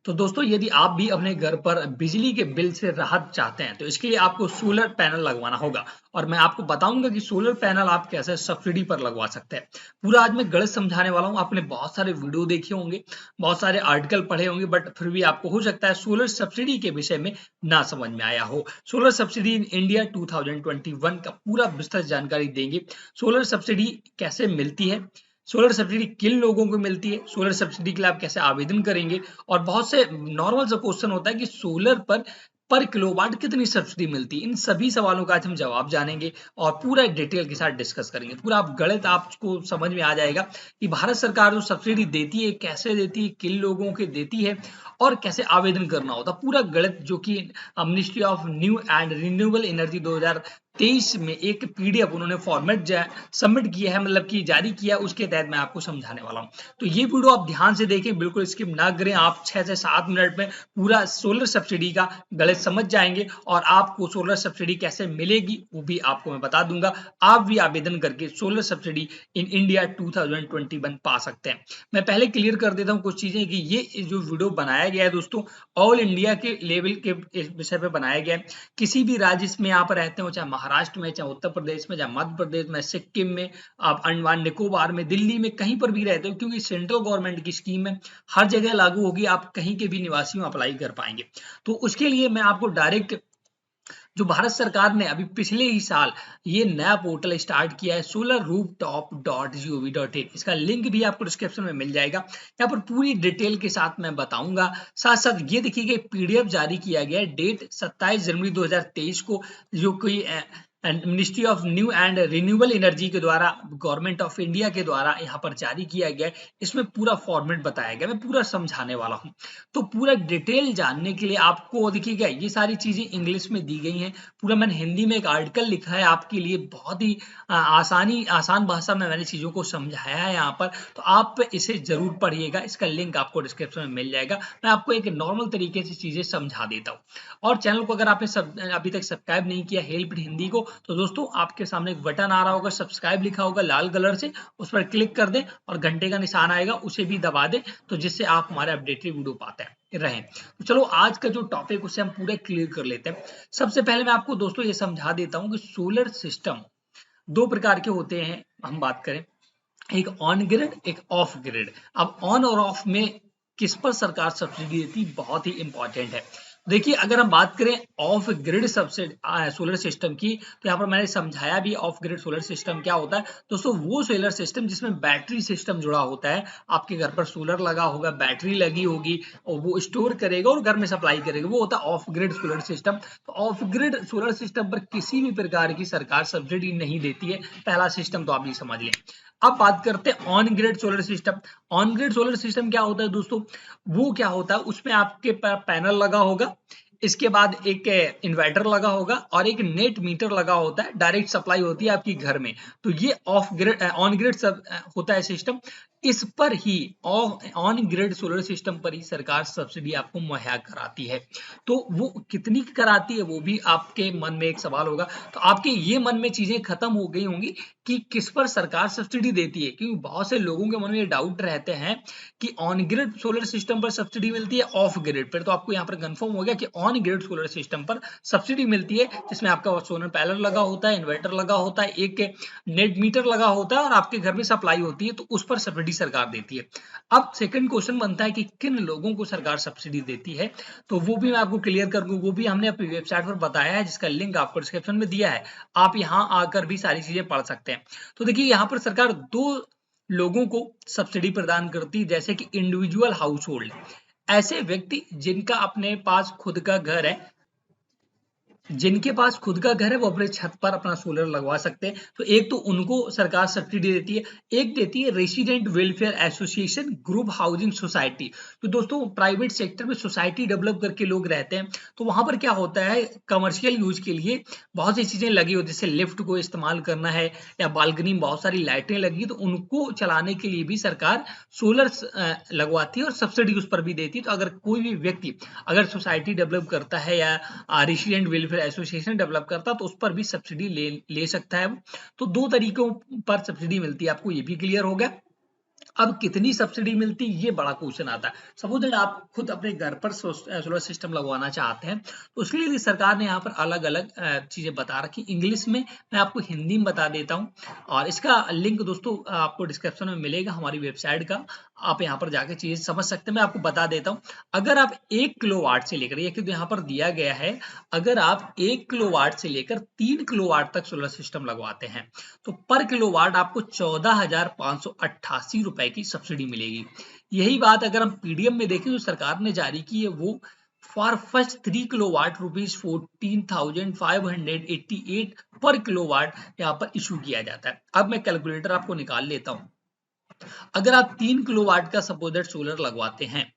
तो दोस्तों यदि आप भी अपने घर पर बिजली के बिल से राहत चाहते हैं तो इसके लिए आपको सोलर पैनल लगवाना होगा और मैं आपको बताऊंगा कि सोलर पैनल आप कैसे सब्सिडी पर लगवा सकते हैं। पूरा आज मैं गणित समझाने वाला हूं। आपने बहुत सारे वीडियो देखे होंगे, बहुत सारे आर्टिकल पढ़े होंगे, बट फिर भी आपको हो सकता है सोलर सब्सिडी के विषय में ना समझ में आया हो। सोलर सब्सिडी इन इंडिया 2021 का पूरा विस्तृत जानकारी देंगे। सोलर सब्सिडी कैसे मिलती है, सोलर सब्सिडी किन लोगों को मिलती है, सोलर सब्सिडी के लिए आप कैसे आवेदन करेंगे, और बहुत से नॉर्मल सा क्वेश्चन होता है कि सोलर पर किलोवाट कितनी सब्सिडी मिलती है। इन सभी सवालों का आज हम जवाब जानेंगे और पूरा डिटेल के साथ डिस्कस करेंगे। पूरा आप गणित आपको समझ में आ जाएगा कि भारत सरकार जो सब्सिडी देती है कैसे देती है, किन लोगों के देती है और कैसे आवेदन करना होता है। पूरा गणित जो कि ministry of new and renewable energy 2023 में एक पीडीएफ उन्होंने फॉर्मेट सबमिट किया है, मतलब कि जारी किया है, उसके तहत मैं आपको समझाने वाला हूं। तो ये वीडियो आप ध्यान से देखें, बिल्कुल स्किप ना करें। आप 6 से 7 मिनट में पूरा सोलर सब्सिडी का गणित समझ जाएंगे और आपको सोलर सब्सिडी कैसे मिलेगी वो भी आपको मैं बता दूंगा। आप भी आवेदन करके सोलर सब्सिडी इन इंडिया 2021 पा सकते हैं। मैं पहले क्लियर कर देता हूं कुछ चीजें कि ये जो वीडियो बनाया गया है दोस्तों ऑल इंडिया के लेवल के विषय पे बनाया गया है। किसी भी राज्य में आप रहते हो, चाहे महाराष्ट्र में, चाहे उत्तर प्रदेश में, चाहे मध्य प्रदेश में, सिक्किम में, आप अंडमान निकोबार में, दिल्ली में, कहीं पर भी रहते हो, क्योंकि सेंट्रल गवर्नमेंट की स्कीम है, हर जगह लागू होगी। आप कहीं के भी निवासी हो अप्लाई कर पाएंगे। तो उसके लिए मैं आपको डायरेक्ट जो भारत सरकार ने अभी पिछले ही साल ये नया पोर्टल स्टार्ट किया है solarrooftop.gov.in, इसका लिंक भी आपको डिस्क्रिप्शन में मिल जाएगा। यहाँ पर पूरी डिटेल के साथ मैं बताऊंगा। साथ साथ ये देखिए पीडीएफ जारी किया गया है डेट 27 जनवरी 2023 को, जो कोई ministry of new and renewable energy के द्वारा, गवर्नमेंट ऑफ इंडिया के द्वारा यहाँ पर जारी किया गया है। इसमें पूरा फॉर्मेट बताया गया, मैं पूरा समझाने वाला हूँ। तो पूरा डिटेल जानने के लिए आपको देखिएगा ये सारी चीजें इंग्लिश में दी गई हैं। पूरा मैंने हिंदी में एक आर्टिकल लिखा है आपके लिए, बहुत ही आसान भाषा में मैंने चीजों को समझाया है यहाँ पर। तो आप इसे जरूर पढ़िएगा, इसका लिंक आपको डिस्क्रिप्शन में मिल जाएगा। मैं आपको एक नॉर्मल तरीके से चीजें समझा देता हूँ। और चैनल को अगर आपने अभी तक सब्सक्राइब नहीं किया हेल्प हिंदी को, तो दोस्तों आपके सामने एक बटन आ रहा होगा, सब्सक्राइब लिखा होगा लाल कलर से, उस पर क्लिक कर दें और घंटे का निशान आएगा उसे भी दबा दें, तो जिससे आप हमारे अपडेटेड वीडियो पाते रहें। तो चलो आज का जो टॉपिक उसे हम पूरे क्लियर कर लेते हैं। सबसे पहले मैं आपको दोस्तों ये समझा देता हूं कि सोलर सिस्टम दो प्रकार के होते हैं। हम बात करें एक ऑन ग्रिड, एक ऑफ ग्रिड। अब ऑन और ऑफ में किस पर सरकार सब्सिडी देती, बहुत ही इंपॉर्टेंट है। देखिए अगर हम बात करें of grid subsidy solar system की, तो यहाँ पर मैंने समझाया भी ऑफ ग्रिड सोलर सिस्टम क्या होता है। दोस्तों वो सोलर सिस्टम जिसमें बैटरी सिस्टम जुड़ा होता है, आपके घर पर सोलर लगा होगा, बैटरी लगी होगी और वो स्टोर करेगा और घर में सप्लाई करेगा, वो होता है ऑफ ग्रिड सोलर सिस्टम। तो ऑफ ग्रिड सोलर सिस्टम पर किसी भी प्रकार की सरकार सब्सिडी नहीं देती है। पहला सिस्टम तो आप ये समझ लें। अब बात करते हैं on grid solar system. On grid solar system क्या होता है दोस्तों, वो क्या होता है, उसमें आपके पैनल लगा होगा, इसके बाद एक इन्वर्टर लगा होगा और एक नेट मीटर लगा होता है, डायरेक्ट सप्लाई होती है आपकी घर में। तो ये of grid on grid sub होता है सिस्टम। इस पर ही ऑन ग्रिड सोलर सिस्टम पर ही सरकार सब्सिडी आपको मुहैया कराती है। तो वो कितनी कराती है वो भी आपके मन में एक सवाल होगा। तो आपके ये मन में चीजें खत्म हो गई होंगी कि किस पर सरकार सब्सिडी देती है, क्योंकि बहुत से लोगों के मन में ये डाउट रहते हैं कि ऑन ग्रिड सोलर सिस्टम पर सब्सिडी मिलती है ऑफ ग्रिड पर। तो आपको यहाँ पर कंफर्म हो गया कि ऑन ग्रिड सोलर सिस्टम पर सब्सिडी मिलती है, जिसमें आपका सोलर पैनल लगा होता है, इन्वर्टर लगा होता है, एक नेट मीटर लगा होता है और आपके घर में सप्लाई होती है, तो उस पर सब्सिडी सरकार देती है। अब सेकंड क्वेश्चन बनता है कि किन लोगों को सरकार सब्सिडी देती है, तो वो भी मैं आपको क्लियर कर दूं। वो भी हमने अपनी वेबसाइट पर बताया है, जिसका लिंक आपको डिस्क्रिप्शन में दिया है। आप यहाँ आकर भी सारी चीजें पढ़ सकते हैं। तो देखिए यहाँ पर सरकार दो लोगों को सब्सिडी प्रदान करती है, जैसे कि इंडिविजुअल हाउस होल्ड, ऐसे व्यक्ति जिनका अपने पास खुद का घर है, जिनके पास खुद का घर है वो अपने छत पर अपना सोलर लगवा सकते हैं। तो एक तो उनको सरकार सब्सिडी देती है, एक देती है resident welfare association group housing society. तो दोस्तों प्राइवेट सेक्टर में सोसाइटी डेवलप करके लोग रहते हैं, तो वहां पर क्या होता है कमर्शियल यूज के लिए बहुत सी चीजें लगी होती है, जैसे लिफ्ट को इस्तेमाल करना है या बालकनी में बहुत सारी लाइटें लगी, तो उनको चलाने के लिए भी सरकार सोलर लगवाती है और सब्सिडी उस पर भी देती है। तो अगर कोई भी व्यक्ति अगर सोसाइटी डेवलप करता है या रेसिडेंट वेलफेयर एसोसिएशन डेवलप करता तो उस पर भी सब्सिडी ले सकता है। तो दो तरीकों पर सब्सिडी मिलती है, आपको ये भी क्लियर हो गया। अब कितनी सब्सिडी मिलती है ये बड़ा क्वेश्चन आता है। सपोज दैट आप खुद अपने घर पर सोलर सिस्टम लगवाना चाहते हैं तो उसके लिए सरकार ने यहाँ पर अलग अलग चीजें बता रखी इंग्लिश में, मैं आपको हिंदी में बता देता हूँ और इसका लिंक दोस्तों आपको डिस्क्रिप्शन में मिलेगा हमारी वेबसाइट का, आप यहाँ पर जाके चीजें समझ सकते हैं। मैं आपको बता देता हूँ, अगर आप 1 किलोवाट से लेकर, ये क्योंकि यहाँ पर दिया गया है, अगर आप 1 किलोवाट से लेकर 3 किलोवाट तक सोलर सिस्टम लगवाते हैं तो पर किलोवाट आपको 14,588 रुपए की सब्सिडी मिलेगी। यही बात अगर हम पीडीएफ में देखें जो सरकार ने जारी की है वो फॉर फर्स्ट 3 किलोवाट रुपीज 14,588 पर किलोवाट यहाँ पर इशू किया जाता है। अब मैं कैलकुलेटर आपको निकाल लेता हूँ। अगर आप 3 किलोवाट का सपोज दैट सोलर लगवाते हैं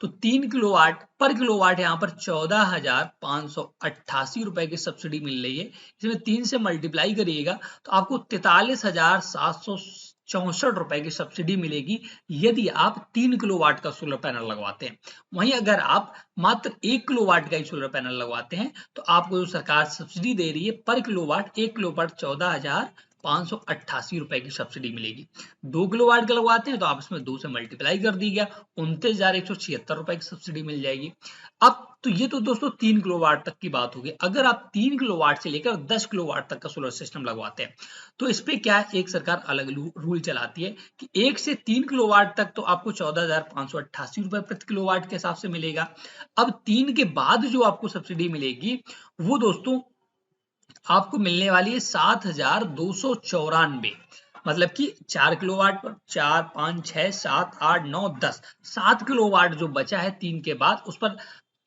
तो 3 किलोवाट पर किलोवाट यहाँ पर 14,588 रुपए की सब्सिडी मिल रही है। इसमें 3 से मल्टीप्लाई करिएगा तो आपको 43,764 रुपए की सब्सिडी मिलेगी यदि आप 3 किलोवाट का सोलर पैनल लगवाते हैं। वहीं अगर आप मात्र 1 किलोवाट का ही सोलर पैनल लगवाते हैं तो आपको जो सरकार सब्सिडी दे रही है पर किलोवाट 1 किलोवाट 14,588 रुपए की सब्सिडी मिलेगी। 2 किलोवाट का लगवाते हैं तो आप इसमें 2 से मल्टीप्लाई कर दीजिएगा 29,176 रुपए की सब्सिडी मिल जाएगी। अब तो ये तो दोस्तों 3 किलोवाट तक की बात होगी। अगर आप 3 किलोवाट से लेकर 10 किलोवाट तक का सोलर सिस्टम लगवाते हैं तो इस पे क्या एक सरकार अलग रूल चलाती है कि 1 से 3 किलोवाट तक तो आपको 14,588 रुपए प्रति किलोवाट के हिसाब से मिलेगा। अब 3 के बाद जो आपको सब्सिडी मिलेगी वो दोस्तों आपको मिलने वाली है 7,294, मतलब कि 4 किलोवाट पर 4, 5, 6, 7, 8, 9, 10, 7 किलोवाट जो बचा है 3 के बाद उस पर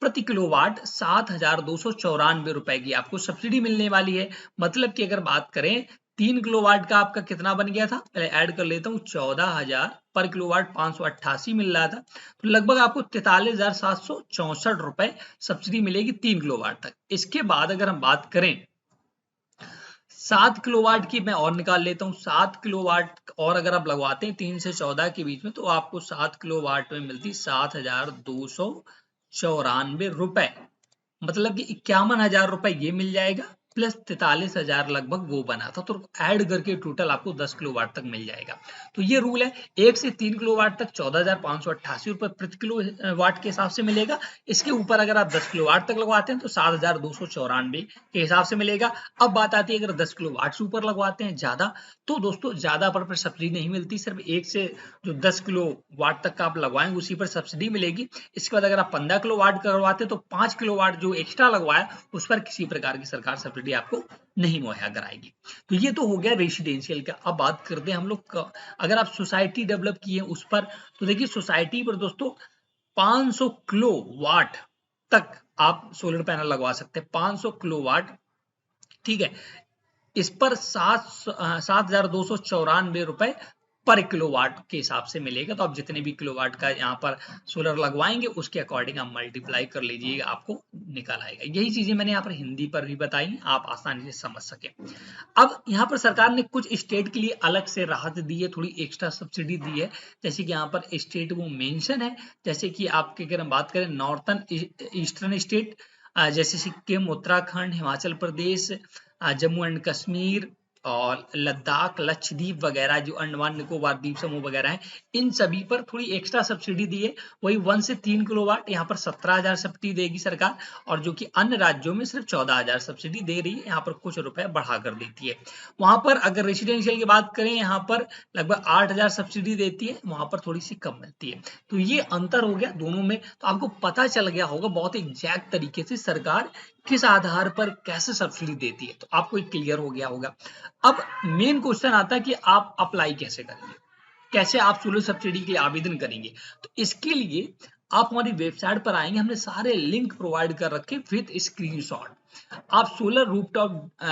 प्रति किलोवाट 7,294 रुपए की आपको सब्सिडी मिलने वाली है। मतलब कि अगर बात करें 3 किलोवाट का आपका कितना बन गया था, पहले ऐड कर लेता हूँ, 14,000 पर किलोवाट 588 मिल रहा था तो लगभग आपको 43,764 रुपए सब्सिडी मिलेगी 3 किलोवाट तक। इसके बाद अगर हम बात करें 7 किलोवाट की, मैं और निकाल लेता हूँ, 7 किलोवाट और अगर आप लगवाते हैं 3 से 14 के बीच में तो आपको 7 किलोवाट में मिलती 7,294 रुपए, मतलब कि 51,000 रुपए ये मिल जाएगा प्लस 43,000 लगभग वो बना था तो ऐड करके टोटल आपको 10 किलोवाट तक मिल जाएगा। तो ये रूल है 1 से 3 किलोवाट तक 14,588 रुपए प्रति किलोवाट के हिसाब से मिलेगा। इसके ऊपर अगर आप 10 किलोवाट तक लगवाते हैं तो 7,294 के हिसाब से मिलेगा। अब बात आती है अगर 10 किलोवाट से ऊपर लगवाते हैं ज्यादा तो दोस्तों ज्यादा पर सब्सिडी नहीं मिलती, सिर्फ 1 से जो 10 किलोवाट तक का आप लगवाएंगे उसी पर सब्सिडी मिलेगी। इसके बाद अगर आप 15 किलोवाट करवाते हैं तो 5 किलोवाट जो एक्स्ट्रा लगवाया उस पर किसी प्रकार की सरकार सब्सिडी आपको नहीं मुहैया कराएगी। तो ये तो हो गया रेसिडेंशियल का। अब बात करते हैं हम लोग अगर आप सोसाइटी डेवलप किए उस पर, तो देखिए सोसाइटी पर दोस्तों 500 किलोवाट तक आप सोलर पैनल लगवा सकते हैं, 500 किलोवाट, ठीक है। इस पर 7,294 रुपए पर किलोवाट के हिसाब से मिलेगा। तो आप जितने भी किलोवाट का यहाँ पर सोलर लगवाएंगे उसके अकॉर्डिंग आप मल्टीप्लाई कर लीजिएगा, आपको निकल आएगा। यही चीजें मैंने यहाँ पर हिंदी पर भी बताई, आप आसानी से समझ सके। अब यहाँ पर सरकार ने कुछ स्टेट के लिए अलग से राहत दी है, थोड़ी एक्स्ट्रा सब्सिडी दी है, जैसे कि यहाँ पर स्टेट वो मेंशन है, जैसे कि आपके अगर हम बात करें नॉर्थन ईस्टर्न स्टेट जैसे सिक्किम, उत्तराखंड, हिमाचल प्रदेश, जम्मू एंड कश्मीर और लद्दाख, लक्षद्वीप वगैरह जो अंडमान निकोबार द्वीप समूह वगैरह हैं, इन सभी पर थोड़ी एक्स्ट्रा सब्सिडी दी है। वही 1 से 3 किलोवाट यहाँ पर 17,000 सब्सिडी देगी सरकार, और जो कि अन्य राज्यों में सिर्फ 14,000 सब्सिडी दे रही है, यहाँ पर कुछ रुपए बढ़ा कर देती है। वहां पर अगर रेसिडेंशियल की बात करें यहाँ पर लगभग 8,000 सब्सिडी देती है, वहां पर थोड़ी सी कम मिलती है। तो ये अंतर हो गया दोनों में, तो आपको पता चल गया होगा बहुत एग्जैक्ट तरीके से सरकार किस आधार पर कैसे सब्सिडी देती है, तो आपको एक क्लियर हो गया होगा। अब मेन क्वेश्चन आता है कि आप अप्लाई कैसे करेंगे, कैसे आप सोलर सब्सिडी के लिए आवेदन करेंगे। तो इसके लिए आप हमारी वेबसाइट पर आएंगे, हमने सारे लिंक प्रोवाइड कर रखे विद स्क्रीनशॉट। आप सोलर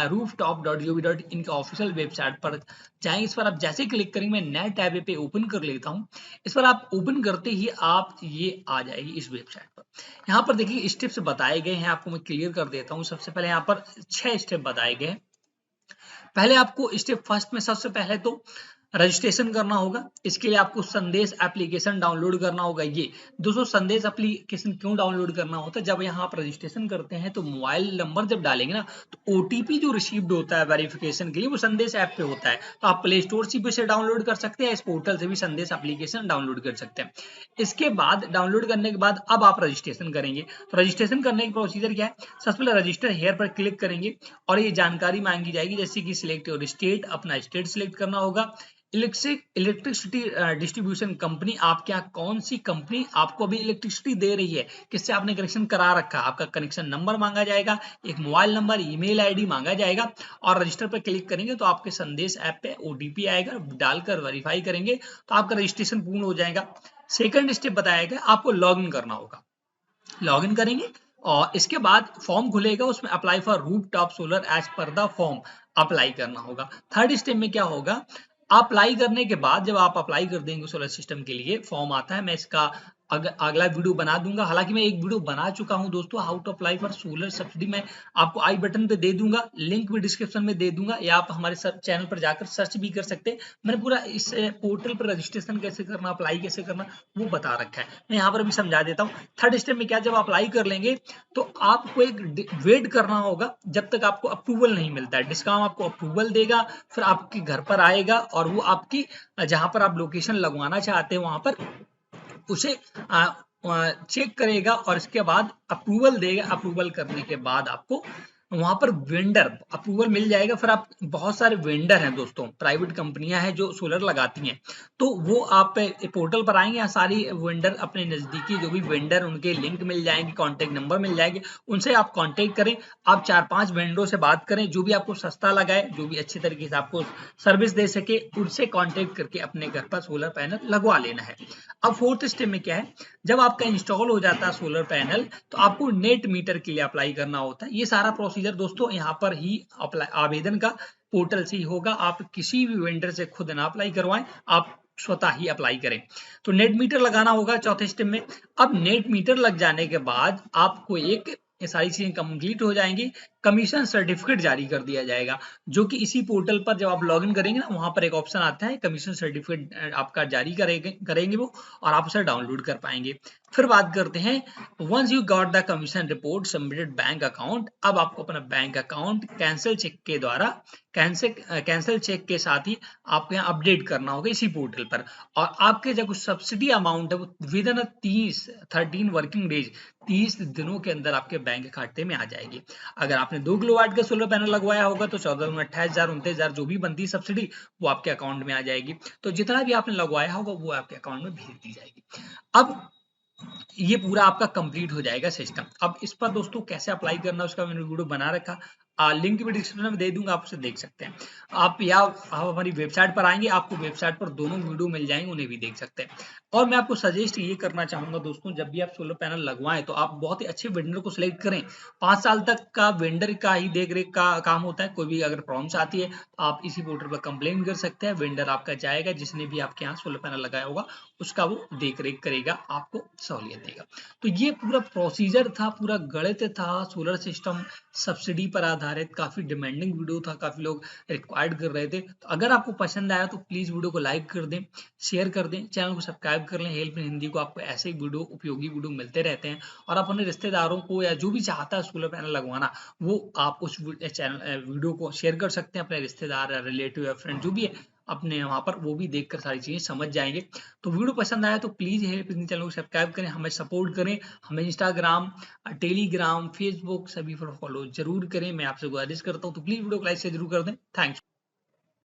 rooftop.gov.in के ऑफिशियल वेबसाइट पर जाएंगे। इस पर आप जैसे क्लिक करेंगे, मैं नए टैब पे ओपन कर लेता हूं। इस पर आप ओपन करते ही आप ये आ जाएगी इस वेबसाइट पर। यहाँ पर देखिए स्टेप्स बताए गए हैं, आपको मैं क्लियर कर देता हूँ। सबसे पहले यहाँ पर 6 स्टेप बताए गए हैं। पहले आपको स्टेप फर्स्ट में सबसे पहले तो रजिस्ट्रेशन करना होगा। इसके लिए आपको संदेश एप्लीकेशन डाउनलोड करना होगा। ये दोस्तों संदेश एप्लीकेशन क्यों डाउनलोड करना होता है, जब यहाँ आप रजिस्ट्रेशन करते हैं तो मोबाइल नंबर जब डालेंगे ना तो ओटीपी जो रिसीव्ड होता है वेरिफिकेशन के लिए वो संदेश ऐप पे होता है। तो आप प्ले स्टोर से भी इसे डाउनलोड कर सकते हैं, इस पोर्टल से भी संदेश एप्लीकेशन डाउनलोड कर सकते हैं। इसके बाद डाउनलोड करने के बाद अब आप रजिस्ट्रेशन करेंगे। तो रजिस्ट्रेशन करने की प्रोसीजर क्या है, सबसे पहले रजिस्टर हेयर पर क्लिक करेंगे और ये जानकारी मांगी जाएगी जैसे कि सिलेक्ट योर स्टेट, अपना स्टेट सिलेक्ट करना होगा। इलेक्ट्रिसिटी डिस्ट्रीब्यूशन कंपनी, आपके यहाँ कौन सी कंपनी आपको अभी इलेक्ट्रिसिटी दे रही है, किससे आपने कनेक्शन करा रखा है, आपका कनेक्शन नंबर मांगा जाएगा, एक मोबाइल नंबर, ईमेल आईडी मांगा जाएगा और रजिस्टर पर क्लिक करेंगे तो आपके संदेश ऐप पे ओटीपी आएगा, डालकर वेरीफाई करेंगे तो आपका रजिस्ट्रेशन पूर्ण हो जाएगा। सेकंड स्टेप बताया गया, आपको लॉग इन करना होगा। लॉग इन करेंगे और इसके बाद फॉर्म खुलेगा, उसमें apply for rooftop solar as per the form apply करना होगा। थर्ड स्टेप में क्या होगा, अप्लाई करने के बाद जब आप अप्लाई कर देंगे सोलर सिस्टम के लिए, फॉर्म आता है, मैं इसका अगला वीडियो बना दूंगा। हालांकि मैं एक वीडियो बना चुका हूं दोस्तों, how to apply for solar subsidy, मैं आपको आई बटन पे दे दूंगा, लिंक भी डिस्क्रिप्शन में दे दूंगा, या आप हमारे चैनल पर जाकर सर्च भी कर सकते हैं। मैंने पूरा इस पोर्टल पर रजिस्ट्रेशन कैसे करना, अप्लाई कैसे करना वो बता रखा है, मैं यहाँ पर भी समझा देता हूँ। थर्ड स्टेप में क्या, जब अप्लाई कर लेंगे तो आपको एक वेट करना होगा जब तक आपको अप्रूवल नहीं मिलता है। डिस्काउंट आपको अप्रूवल देगा, फिर आपके घर पर आएगा और वो आपकी जहां पर आप लोकेशन लगवाना चाहते हैं वहां पर उसे चेक करेगा और इसके बाद अप्रूवल देगा। अप्रूवल करने के बाद आपको वहां पर वेंडर अप्रूवल मिल जाएगा। फिर आप, बहुत सारे वेंडर हैं दोस्तों, प्राइवेट कंपनियां हैं जो सोलर लगाती हैं, तो वो आप पोर्टल पर आएंगे, यहाँ सारी वेंडर अपने नजदीकी जो भी वेंडर उनके लिंक मिल जाएंगे, कांटेक्ट नंबर मिल जाएंगे, उनसे आप कांटेक्ट करें। आप 4-5 वेंडरों से बात करें, जो भी आपको सस्ता लगाए, जो भी अच्छी तरीके से आपको सर्विस दे सके, उनसे कांटेक्ट करके अपने घर पर सोलर पैनल लगवा लेना है। अब फोर्थ स्टेप में क्या है, जब आपका इंस्टॉल हो जाता है सोलर पैनल तो आपको नेट मीटर के लिए अप्लाई करना होता है। ये सारा प्रोसीजर दोस्तों यहाँ पर ही आवेदन का पोर्टल से ही होगा, आप किसी भी वेंडर से खुद ना अप्लाई करवाएं, आप स्वतः ही अप्लाई करें। तो नेट मीटर लगाना होगा चौथे स्टेप में। अब नेट मीटर लग जाने के बाद आपको एक, ये सारी चीजें कंप्लीट हो जाएंगी, कमीशन सर्टिफिकेट जारी कर दिया जाएगा, जो कि इसी पोर्टल पर जब आप लॉगिन करेंगे ना वहां पर एक ऑप्शन आता है कमीशन सर्टिफिकेट आपका जारी करेंगे वो, और आप उसे डाउनलोड कर पाएंगे। फिर बात करते हैं, once you got the commission report submitted bank account, अब आपको अपना बैंक अकाउंट कैंसिल चेक के द्वारा, कैंसिल चेक के साथ ही आपको यहाँ अपडेट करना होगा इसी पोर्टल पर, और आपके जो सब्सिडी अमाउंट है वो विद इन 13 वर्किंग डेज, 30 दिनों के अंदर आपके बैंक खाते में आ जाएगी। अगर आपने 2 किलोवाट का सोलर पैनल लगवाया होगा तो 14,28,000 29,000 जो भी बनती है सब्सिडी वो आपके अकाउंट में आ जाएगी। तो जितना भी आपने लगवाया होगा वो आपके अकाउंट में भेज दी जाएगी। अब ये पूरा आपका कंप्लीट हो जाएगा सिस्टम। अब इस पर दोस्तों कैसे अप्लाई करना है उसका मैंने वीडियो बना रखा, लिंक भी डिस्क्रिप्शन में दे दूंगा, आप उसे देख सकते हैं। आप हमारी वेबसाइट पर आएंगे, आपको वेबसाइट पर दोनों वीडियो मिल जाएंगे, उन्हें भी देख सकते हैं। और मैं आपको सजेस्ट ये करना चाहूंगा दोस्तों, जब भी आप सोलर पैनल लगवाएं तो आप बहुत ही अच्छे वेंडर को सिलेक्ट करें। 5 साल तक का वेंडर का ही देख रेख का काम होता है, कोई भी अगर प्रॉब्लम्स आती है तो आप इसी पोर्टल पर कंप्लेन कर सकते हैं, वेंडर आपका जाएगा, जिसने भी आपके यहाँ सोलर पैनल लगाया होगा उसका वो देख रेख करेगा, आपको सहूलियत देगा। तो ये पूरा प्रोसीजर था, पूरा गणित था सोलर सिस्टम सब्सिडी पर आधारित, काफी डिमांडिंग वीडियो था, काफी लोग रिक्वायर्ड कर रहे थे। तो अगर आपको पसंद आया तो प्लीज वीडियो को लाइक कर दें, शेयर कर दें, चैनल को सब्सक्राइब कर लें। हेल्प इन हिंदी को आपको ऐसे वीडियो, उपयोगी वीडियो मिलते रहते हैं, और आप अपने रिश्तेदारों को या जो भी चाहता है सोलर पैनल लगवाना, वो आप उस चैनल वीडियो को शेयर कर सकते हैं, अपने रिश्तेदार या रिलेटिव या फ्रेंड जो भी है अपने वहां पर, वो भी देखकर सारी चीजें समझ जाएंगे। तो वीडियो पसंद आया तो प्लीज हेल्प इन चैनल को सब्सक्राइब करें, हमें सपोर्ट करें, हमें इंस्टाग्राम, टेलीग्राम, फेसबुक सभी पर फॉलो जरूर करें। मैं आपसे गुजारिश करता हूँ, तो प्लीज वीडियो को लाइक से जरूर कर दें। थैंक्स।